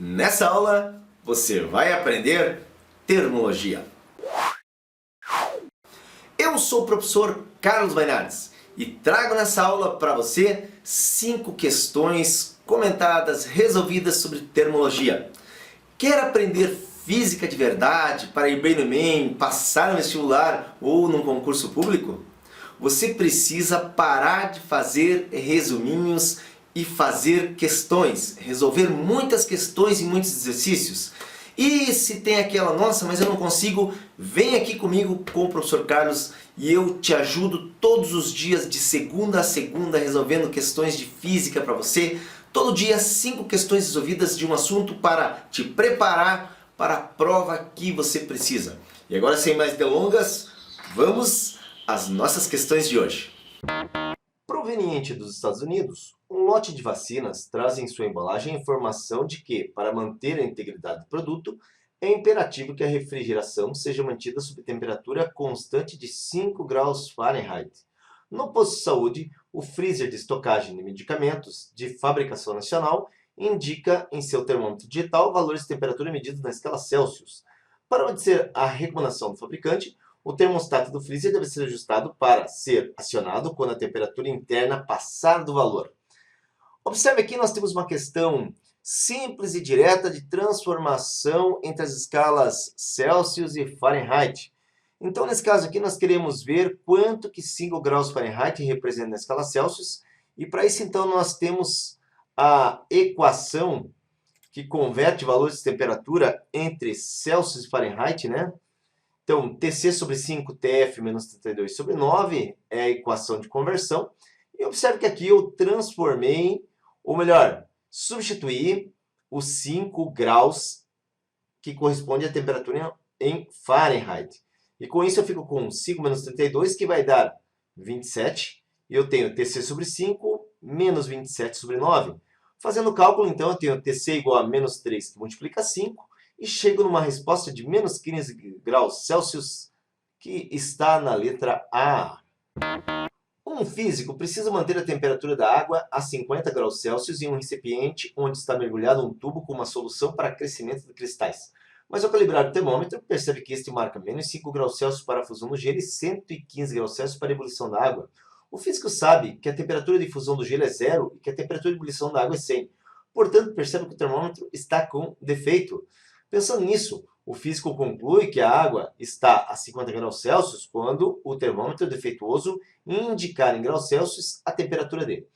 Nessa aula você vai aprender termologia. Eu sou o professor Carlos Mainardes e trago nessa aula para você 5 questões comentadas, resolvidas sobre termologia. Quer aprender física de verdade para ir bem no Enem, passar no vestibular ou num concurso público? Você precisa parar de fazer resuminhos e fazer questões, resolver muitas questões e muitos exercícios. E se tem aquela, nossa, mas eu não consigo, vem aqui comigo com o professor Carlos e eu te ajudo todos os dias, de segunda a segunda, resolvendo questões de física para você. Todo dia 5 questões resolvidas de um assunto para te preparar para a prova que você precisa. E agora, sem mais delongas, vamos às nossas questões de hoje. Proveniente dos Estados Unidos, um lote de vacinas traz em sua embalagem a informação de que, para manter a integridade do produto, é imperativo que a refrigeração seja mantida sob temperatura constante de 5 graus Fahrenheit. No posto de saúde, o freezer de estocagem de medicamentos de fabricação nacional indica em seu termômetro digital valores de temperatura medidos na escala Celsius. Para obedecer a recomendação do fabricante, o termostato do freezer deve ser ajustado para ser acionado quando a temperatura interna passar do valor. Observe aqui, nós temos uma questão simples e direta de transformação entre as escalas Celsius e Fahrenheit. Então, nesse caso aqui, nós queremos ver quanto que 5 graus Fahrenheit representa na escala Celsius. E para isso, então, nós temos a equação que converte valores de temperatura entre Celsius e Fahrenheit, né? Então, Tc sobre 5, Tf menos 32 sobre 9 é a equação de conversão. E observe que aqui eu transformei, ou melhor, substituí os 5 graus que corresponde à temperatura em Fahrenheit. E com isso eu fico com 5 menos 32, que vai dar 27. E eu tenho Tc sobre 5 menos 27 sobre 9. Fazendo o cálculo, então, eu tenho Tc igual a menos 3, que multiplica 5. E chego numa resposta de menos 15 graus Celsius, que está na letra A. Um físico precisa manter a temperatura da água a 50 graus Celsius em um recipiente onde está mergulhado um tubo com uma solução para crescimento de cristais. Mas ao calibrar o termômetro, percebe que este marca menos 5 graus Celsius para a fusão do gelo e 115 graus Celsius para a ebulição da água. O físico sabe que a temperatura de fusão do gelo é 0 e que a temperatura de ebulição da água é 100. Portanto, percebe que o termômetro está com defeito. Pensando nisso, o físico conclui que a água está a 50 graus Celsius quando o termômetro defeituoso indicar em graus Celsius a temperatura dele.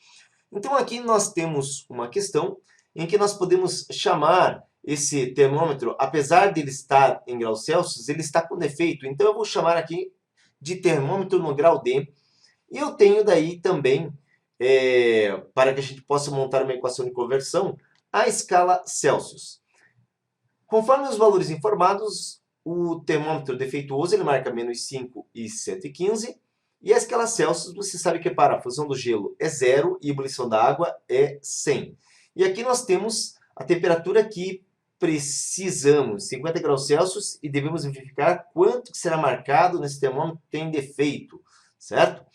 Então aqui nós temos uma questão em que nós podemos chamar esse termômetro, apesar de ele estar em graus Celsius, ele está com defeito. Então eu vou chamar aqui de termômetro no grau D. E eu tenho daí também, para que a gente possa montar uma equação de conversão, a escala Celsius. Conforme os valores informados, o termômetro defeituoso ele marca menos 5 e 115. E a escala Celsius, você sabe que para a fusão do gelo é 0 e a ebulição da água é 100. E aqui nós temos a temperatura que precisamos, 50 graus Celsius, e devemos verificar quanto que será marcado nesse termômetro que tem defeito, certo?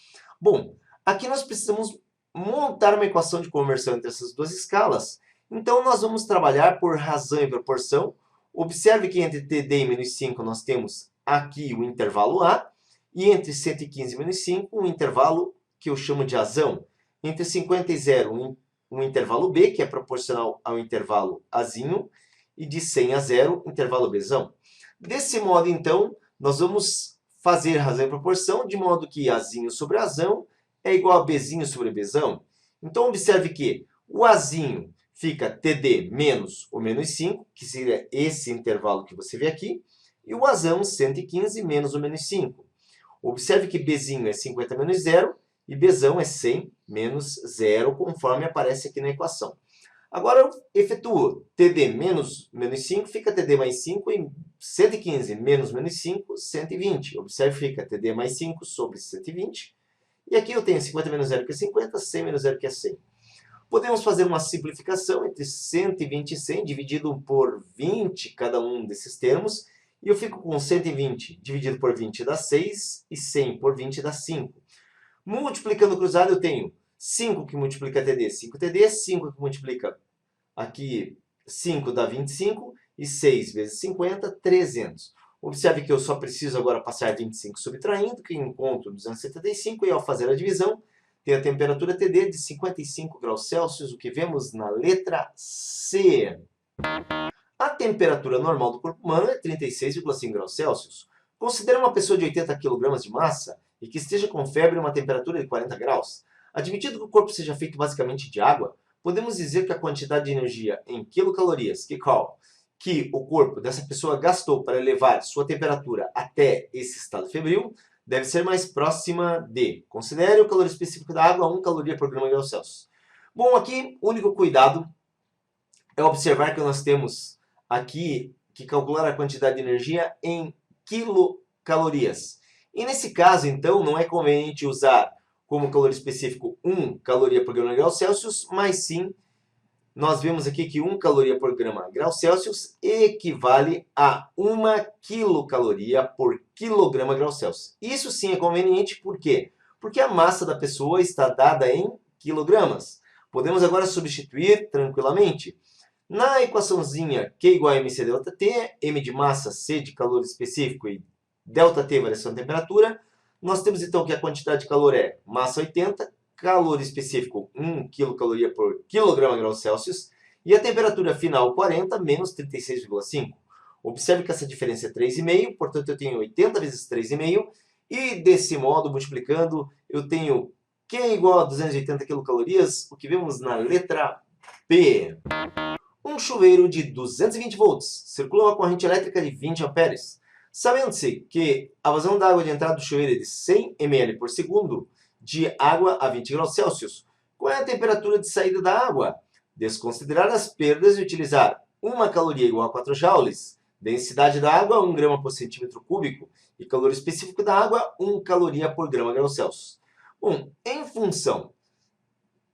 Bom, aqui nós precisamos montar uma equação de conversão entre essas duas escalas. Então, nós vamos trabalhar por razão e proporção. Observe que entre Td e menos 5 nós temos aqui o intervalo A, e entre 115 e menos 5, um intervalo que eu chamo de Azão. Entre 50 e 0, um intervalo B, que é proporcional ao intervalo Azinho, e de 100 a 0, intervalo Bzão. Desse modo, então, nós vamos fazer razão e proporção, de modo que Azinho sobre Azão é igual a Bzinho sobre Bzão. Então, observe que o Azinho fica Td menos o menos 5, que seria esse intervalo que você vê aqui, e o Azão 115 menos o menos 5. Observe que Bzinho é 50 menos 0 e Bzão é 100 menos 0, conforme aparece aqui na equação. Agora eu efetuo Td menos menos 5, fica Td mais 5 e 115 menos menos 5, 120. Observe, fica Td mais 5 sobre 120. E aqui eu tenho 50 menos 0, que é 50, 100 menos 0, que é 100. Podemos fazer uma simplificação entre 120 e 100, dividido por 20 cada um desses termos. E eu fico com 120 dividido por 20 dá 6 e 100 por 20 dá 5. Multiplicando cruzado eu tenho 5 que multiplica TD, 5 TD, 5 que multiplica aqui 5 dá 25 e 6 vezes 50, 300. Observe que eu só preciso agora passar 25 subtraindo, que encontro 275, e ao fazer a divisão, tem a temperatura TD de 55 graus Celsius, o que vemos na letra C. A temperatura normal do corpo humano é 36,5 graus Celsius. Considere uma pessoa de 80 kg de massa e que esteja com febre e uma temperatura de 40 graus. Admitido que o corpo seja feito basicamente de água, podemos dizer que a quantidade de energia em quilocalorias, que o corpo dessa pessoa gastou para elevar sua temperatura até esse estado febril, deve ser mais próxima de, considere o calor específico da água, 1 caloria por grama de grau Celsius. Bom, aqui o único cuidado é observar que nós temos aqui que calcular a quantidade de energia em quilocalorias. E nesse caso, então, não é conveniente usar como calor específico 1 caloria por grama de grau Celsius, mas sim, nós vemos aqui que 1 caloria por grama de grau Celsius equivale a 1 quilocaloria por quilograma de grau Celsius. Isso sim é conveniente, por quê? Porque a massa da pessoa está dada em quilogramas. Podemos agora substituir tranquilamente. Na equaçãozinha Q igual a mc ΔT, m de massa, c de calor específico e ΔT variação de temperatura, nós temos então que a quantidade de calor é massa 80, calor específico 1 quilocaloria por quilograma de grau Celsius e a temperatura final 40 menos 36,5. Observe que essa diferença é 3,5, portanto eu tenho 80 vezes 3,5 e desse modo, multiplicando, eu tenho Q igual a 280 quilocalorias, o que vemos na letra P. Um chuveiro de 220 volts circula uma corrente elétrica de 20 amperes. Sabendo-se que a vazão da água de entrada do chuveiro é de 100 ml por segundo de água a 20 graus Celsius, qual é a temperatura de saída da água? Desconsiderar as perdas e utilizar 1 caloria igual a 4 joules, densidade da água 1 grama por centímetro cúbico e calor específico da água 1 caloria por grama grau Celsius. Bom, em função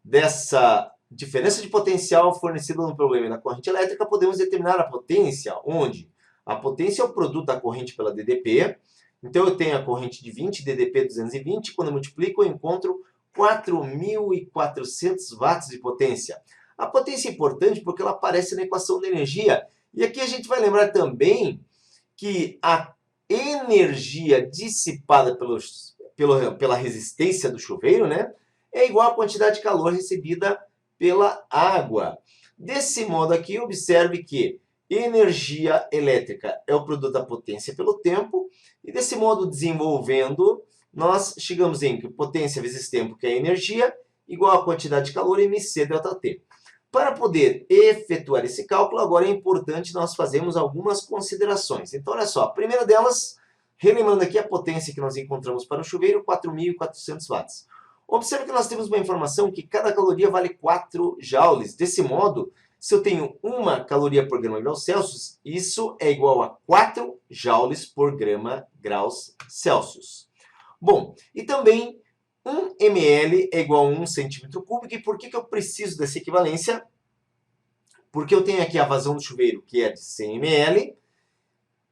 dessa diferença de potencial fornecida no problema da corrente elétrica, podemos determinar a potência, onde a potência é o produto da corrente pela DDP. Então eu tenho a corrente de 20, DDP 220, quando eu multiplico eu encontro 4.400 watts de potência. A potência é importante porque ela aparece na equação da energia. E aqui a gente vai lembrar também que a energia dissipada pela resistência do chuveiro, né, é igual à quantidade de calor recebida pela água. Desse modo aqui, observe que energia elétrica é o produto da potência pelo tempo, e desse modo, desenvolvendo, nós chegamos em que potência vezes tempo, que é energia, igual a quantidade de calor, mc ΔT. Para poder efetuar esse cálculo, agora é importante nós fazermos algumas considerações. Então, olha só, a primeira delas, relembrando aqui a potência que nós encontramos para o chuveiro, 4.400 watts. Observe que nós temos uma informação que cada caloria vale 4 joules. Desse modo, se eu tenho 1 caloria por grama grau Celsius, isso é igual a 4 joules por grama graus Celsius. Bom, e também 1 ml é igual a 1 centímetro cúbico. E por que eu preciso dessa equivalência? Porque eu tenho aqui a vazão do chuveiro, que é de 100 ml,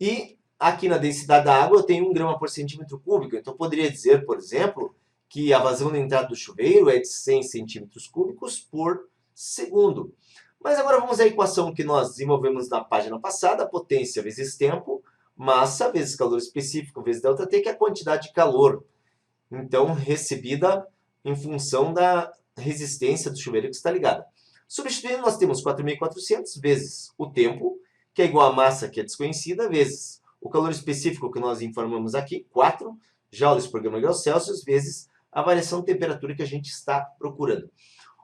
e aqui na densidade da água eu tenho 1 grama por centímetro cúbico. Então eu poderia dizer, por exemplo, que a vazão da entrada do chuveiro é de 100 centímetros cúbicos por segundo. Mas agora vamos à equação que nós desenvolvemos na página passada, potência vezes tempo, massa vezes calor específico vezes ΔT, que é a quantidade de calor, então, recebida em função da resistência do chuveiro que está ligada. Substituindo, nós temos 4.400 vezes o tempo, que é igual à massa, que é desconhecida, vezes o calor específico que nós informamos aqui, 4 joules por grama grau Celsius, vezes a variação de temperatura que a gente está procurando.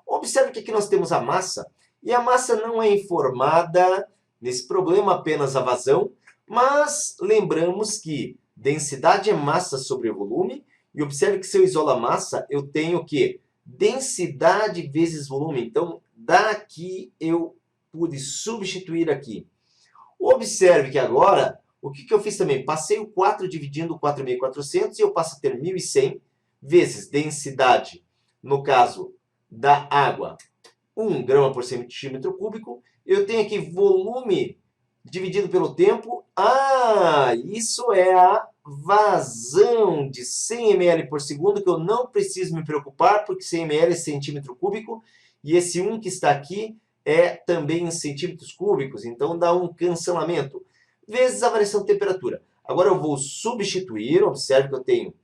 Observe que aqui nós temos a massa, e a massa não é informada nesse problema apenas a vazão, mas lembramos que densidade é massa sobre volume, e observe que se eu isolo a massa, eu tenho que densidade vezes volume. Então, daqui eu pude substituir aqui. Observe que agora, o que eu fiz também? Passei o 4 dividindo 4.400 e eu passo a ter 1.100 vezes densidade, no caso da água, 1 grama por centímetro cúbico. Eu tenho aqui volume dividido pelo tempo. Isso é a vazão de 100 ml por segundo, que eu não preciso me preocupar, porque 100 ml é centímetro cúbico, e esse 1 que está aqui é também em centímetros cúbicos, então dá um cancelamento, vezes a variação de temperatura. Agora eu vou substituir, observe que eu tenho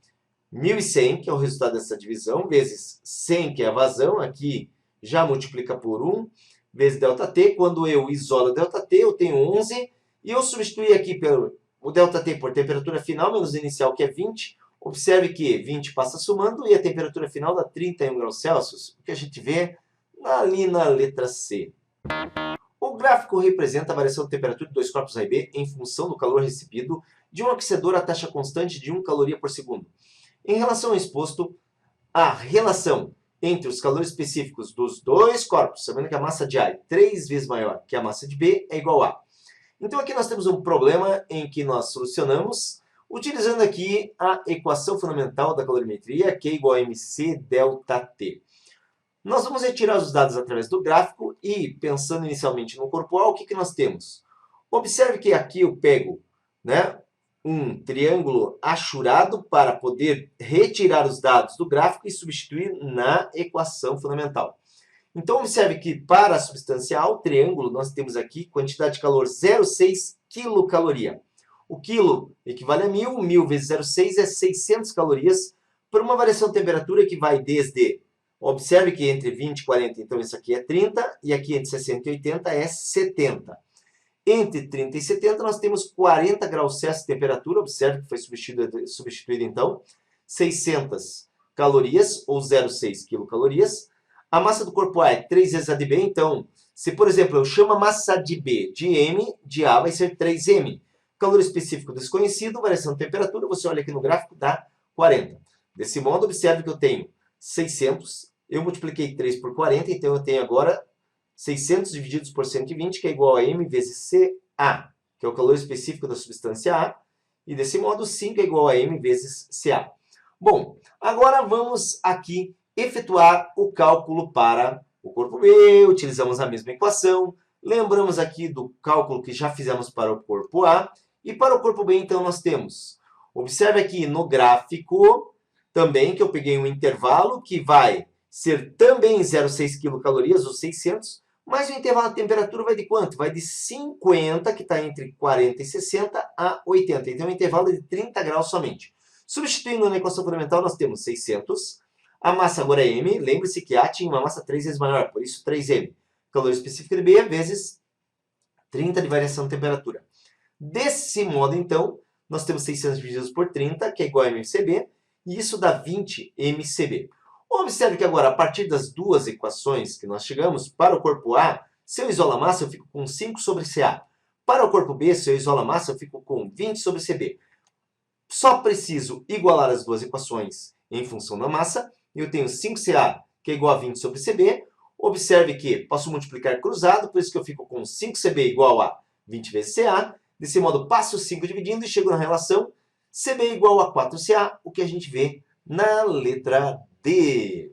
1.100, que é o resultado dessa divisão, vezes 100, que é a vazão, aqui já multiplica por 1, vezes ΔT. Quando eu isolo ΔT, eu tenho 11, e eu substituir aqui pelo o ΔT por temperatura final menos inicial, que é 20. Observe que 20 passa somando e a temperatura final dá 31 graus Celsius, o que a gente vê ali na letra C. O gráfico representa a variação de temperatura de dois corpos A e B em função do calor recebido de um aquecedor a taxa constante de 1 caloria por segundo. Em relação ao exposto, a relação entre os calores específicos dos dois corpos, sabendo que a massa de A é 3 vezes maior que a massa de B, é igual a. Então aqui nós temos um problema em que nós solucionamos utilizando aqui a equação fundamental da calorimetria, que é igual a mc ΔT. Nós vamos retirar os dados através do gráfico e, pensando inicialmente no corpo A, o que nós temos? Observe que aqui eu pego, né, um triângulo achurado para poder retirar os dados do gráfico e substituir na equação fundamental. Então, observe que para a substância A, o triângulo, nós temos aqui quantidade de calor 0,6 quilocaloria. O quilo equivale a 1.000, 1.000 vezes 0,6 é 600 calorias, por uma variação de temperatura que vai desde... Observe que entre 20 e 40, então isso aqui é 30, e aqui entre 60 e 80 é 70. Entre 30 e 70 nós temos 40 graus Celsius de temperatura, observe que foi substituído então 600 calorias, ou 0,6 quilocalorias. A massa do corpo A é 3 vezes a de B, então, se por exemplo eu chamo a massa de B de M, de A vai ser 3M. Calor específico desconhecido, variação de temperatura, você olha aqui no gráfico, dá 40. Desse modo, observe que eu tenho 600, eu multipliquei 3 por 40, então eu tenho agora 600 divididos por 120, que é igual a M vezes Ca, que é o calor específico da substância A, e desse modo 5 é igual a M vezes Ca. Bom, agora vamos aqui efetuar o cálculo para o corpo B, utilizamos a mesma equação, lembramos aqui do cálculo que já fizemos para o corpo A, e para o corpo B então nós temos, observe aqui no gráfico, também que eu peguei um intervalo que vai ser também 0,6 quilocalorias, ou 600, mas o intervalo de temperatura vai de quanto? Vai de 50, que está entre 40 e 60, a 80. Então, o intervalo é de 30 graus somente. Substituindo na equação fundamental, nós temos 600. A massa agora é M. Lembre-se que A tinha uma massa 3 vezes maior, por isso 3M. Calor específico de B vezes 30 de variação de temperatura. Desse modo, então, nós temos 600 divididos por 30, que é igual a MCB, e isso dá 20 MCB. Observe que agora, a partir das duas equações que nós chegamos, para o corpo A, se eu isolo a massa, eu fico com 5 sobre Ca. Para o corpo B, se eu isolo a massa, eu fico com 20 sobre Cb. Só preciso igualar as duas equações em função da massa. Eu tenho 5Ca, que é igual a 20 sobre Cb. Observe que posso multiplicar cruzado, por isso que eu fico com 5Cb igual a 20 vezes Ca. Desse modo, passo 5 dividindo e chego na relação Cb igual a 4Ca, o que a gente vê na letra D.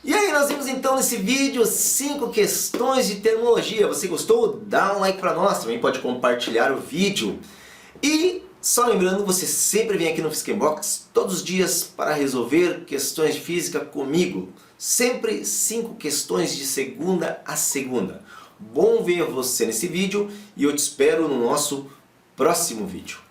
E aí, nós vimos então nesse vídeo 5 questões de termologia. Você gostou? Dá um like para nós, também pode compartilhar o vídeo. E só lembrando, você sempre vem aqui no Physics Box todos os dias para resolver questões de física comigo. Sempre 5 questões de segunda a segunda. Bom ver você nesse vídeo e eu te espero no nosso próximo vídeo.